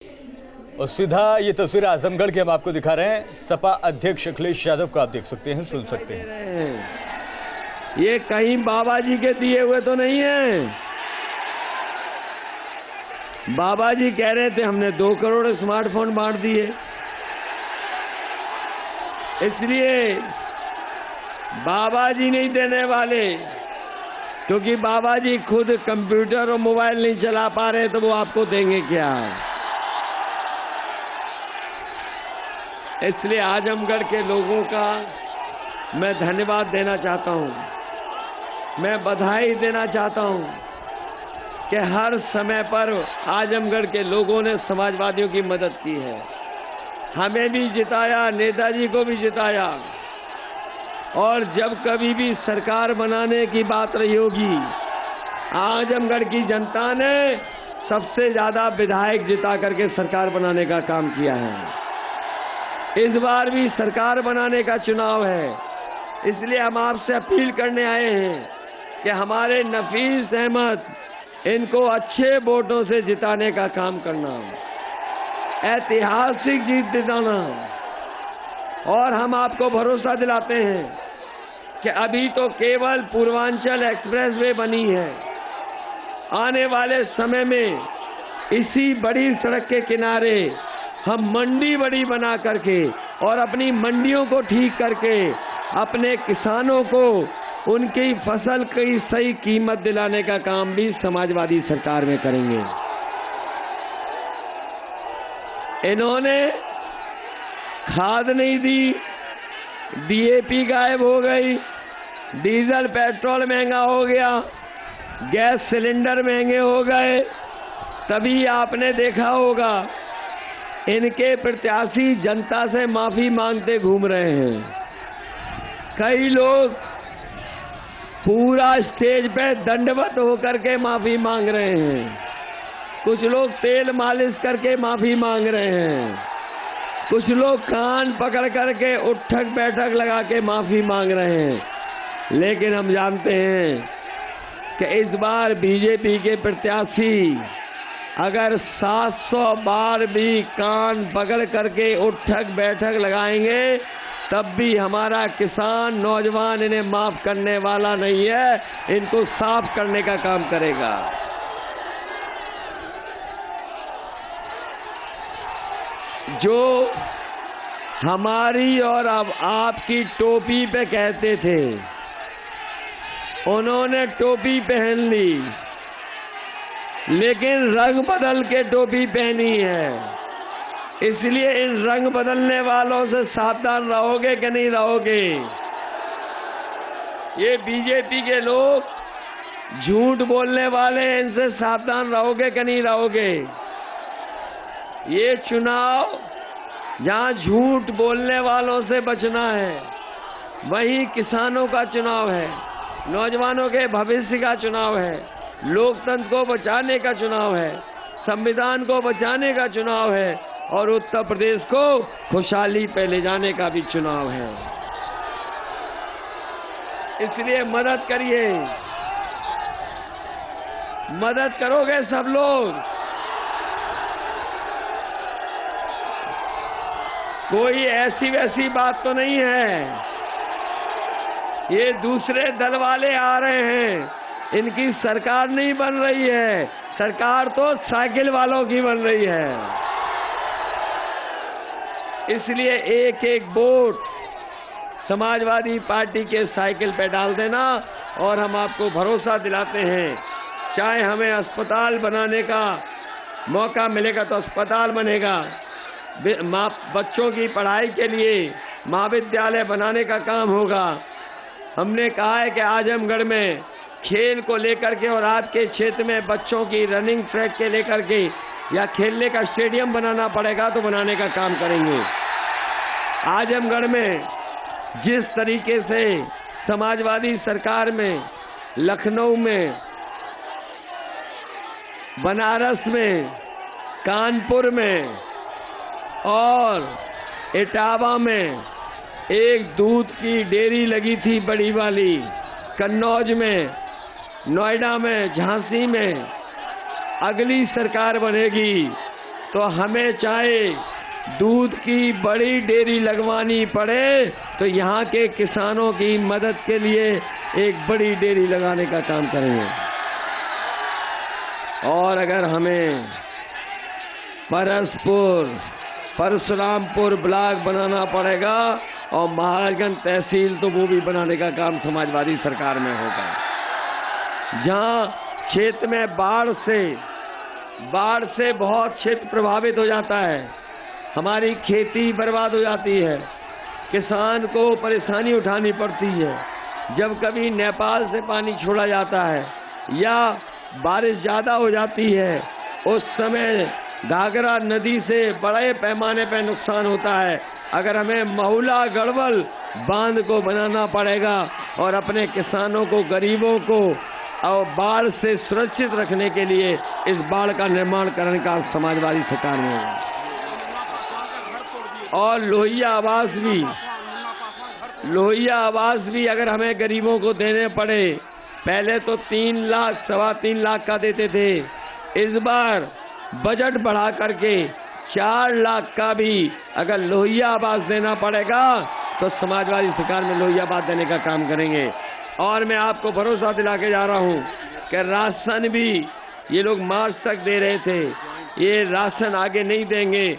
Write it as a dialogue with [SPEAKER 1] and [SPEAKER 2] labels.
[SPEAKER 1] और सीधा ये तस्वीर आजमगढ़ की हम आपको दिखा रहे हैं। सपा अध्यक्ष अखिलेश यादव को आप देख सकते हैं, सुन सकते हैं।
[SPEAKER 2] ये कहीं बाबा जी के दिए हुए तो नहीं है। बाबा जी कह रहे थे हमने 2 करोड़ स्मार्टफोन बांट दिए, इसलिए बाबा जी नहीं देने वाले, क्योंकि बाबा जी खुद कंप्यूटर और मोबाइल नहीं चला पा रहे, तो वो आपको देंगे क्या। इसलिए आजमगढ़ के लोगों का मैं धन्यवाद देना चाहता हूं, मैं बधाई देना चाहता हूं कि हर समय पर आजमगढ़ के लोगों ने समाजवादियों की मदद की है। हमें भी जिताया, नेताजी को भी जिताया, और जब कभी भी सरकार बनाने की बात रही होगी, आजमगढ़ की जनता ने सबसे ज्यादा विधायक जिता करके सरकार बनाने का काम किया है। इस बार भी सरकार बनाने का चुनाव है, इसलिए हम आपसे अपील करने आए हैं कि हमारे नफीस अहमद, इनको अच्छे वोटों से जिताने का काम करना, ऐतिहासिक जीत दिलाना। और हम आपको भरोसा दिलाते हैं कि अभी तो केवल पूर्वांचल एक्सप्रेसवे बनी है, आने वाले समय में इसी बड़ी सड़क के किनारे हम मंडी बड़ी बना करके और अपनी मंडियों को ठीक करके अपने किसानों को उनकी फसल की सही कीमत दिलाने का काम भी समाजवादी सरकार में करेंगे। इन्होंने खाद नहीं दी, डीएपी गायब हो गई, डीजल पेट्रोल महंगा हो गया, गैस सिलेंडर महंगे हो गए। तभी आपने देखा होगा इनके प्रत्याशी जनता से माफी मांगते घूम रहे हैं। कई लोग पूरा स्टेज पे दंडवत होकर के माफी मांग रहे हैं, कुछ लोग तेल मालिश करके माफी मांग रहे हैं, कुछ लोग कान पकड़ करके उठक बैठक लगा के माफी मांग रहे हैं। लेकिन हम जानते हैं कि इस बार बीजेपी के प्रत्याशी अगर 700 बार भी कान पकड़ करके उठक बैठक लगाएंगे, तब भी हमारा किसान नौजवान इन्हें माफ करने वाला नहीं है, इनको साफ करने का काम करेगा। जो हमारी और अब आपकी टोपी पे कहते थे, उन्होंने टोपी पहन ली, लेकिन रंग बदल के टोपी पहनी है। इसलिए इन रंग बदलने वालों से सावधान रहोगे कि नहीं रहोगे। ये बीजेपी के लोग झूठ बोलने वाले, इनसे सावधान रहोगे कि नहीं रहोगे। ये चुनाव जहां झूठ बोलने वालों से बचना है, वहीं किसानों का चुनाव है, नौजवानों के भविष्य का चुनाव है, लोकतंत्र को बचाने का चुनाव है, संविधान को बचाने का चुनाव है, और उत्तर प्रदेश को खुशहाली पे ले जाने का भी चुनाव है। इसलिए मदद करिए, मदद करोगे सब लोग। कोई ऐसी वैसी बात तो नहीं है। ये दूसरे दल वाले आ रहे हैं, इनकी सरकार नहीं बन रही है, सरकार तो साइकिल वालों की बन रही है। इसलिए एक एक वोट समाजवादी पार्टी के साइकिल पे डाल देना, और हम आपको भरोसा दिलाते हैं, चाहे हमें अस्पताल बनाने का मौका मिलेगा तो अस्पताल बनेगा, बच्चों की पढ़ाई के लिए महाविद्यालय बनाने का काम होगा। हमने कहा है कि आजमगढ़ में खेल को लेकर के और आपके क्षेत्र में बच्चों की रनिंग ट्रैक के लेकर के या खेलने का स्टेडियम बनाना पड़ेगा तो बनाने का काम करेंगे। आजमगढ़ में जिस तरीके से समाजवादी सरकार में, लखनऊ में, बनारस में, कानपुर में और इटावा में एक दूध की डेयरी लगी थी बड़ी वाली, कन्नौज में, नोएडा में, झांसी में, अगली सरकार बनेगी तो हमें चाहे दूध की बड़ी डेयरी लगवानी पड़े तो यहाँ के किसानों की मदद के लिए एक बड़ी डेयरी लगाने का काम करेंगे। और अगर हमें परशुरामपुर ब्लॉक बनाना पड़ेगा और महाराजगंज तहसील तो वो भी बनाने का काम समाजवादी सरकार में होगा। जहां क्षेत्र में बाढ़ से बहुत क्षेत्र प्रभावित हो जाता है, हमारी खेती बर्बाद हो जाती है, किसान को परेशानी उठानी पड़ती है। जब कभी नेपाल से पानी छोड़ा जाता है या बारिश ज़्यादा हो जाती है, उस समय घाघरा नदी से बड़े पैमाने पर नुकसान होता है। अगर हमें महुला गढ़वल बांध को बनाना पड़ेगा और अपने किसानों को, गरीबों को और बाढ़ से सुरक्षित रखने के लिए इस बाढ़ का निर्माण करने का समाजवादी सरकार में होगा। और लोहिया आवास भी अगर हमें गरीबों को देने पड़े, पहले तो 3 लाख, 3.25 लाख का देते थे, इस बार बजट बढ़ा करके 4 लाख का भी अगर लोहिया आवास देना पड़ेगा तो समाजवादी सरकार में लोहिया आवास देने का काम करेंगे। और मैं आपको भरोसा दिला के जा रहा हूं कि राशन भी ये लोग मार्च तक दे रहे थे, ये राशन आगे नहीं देंगे।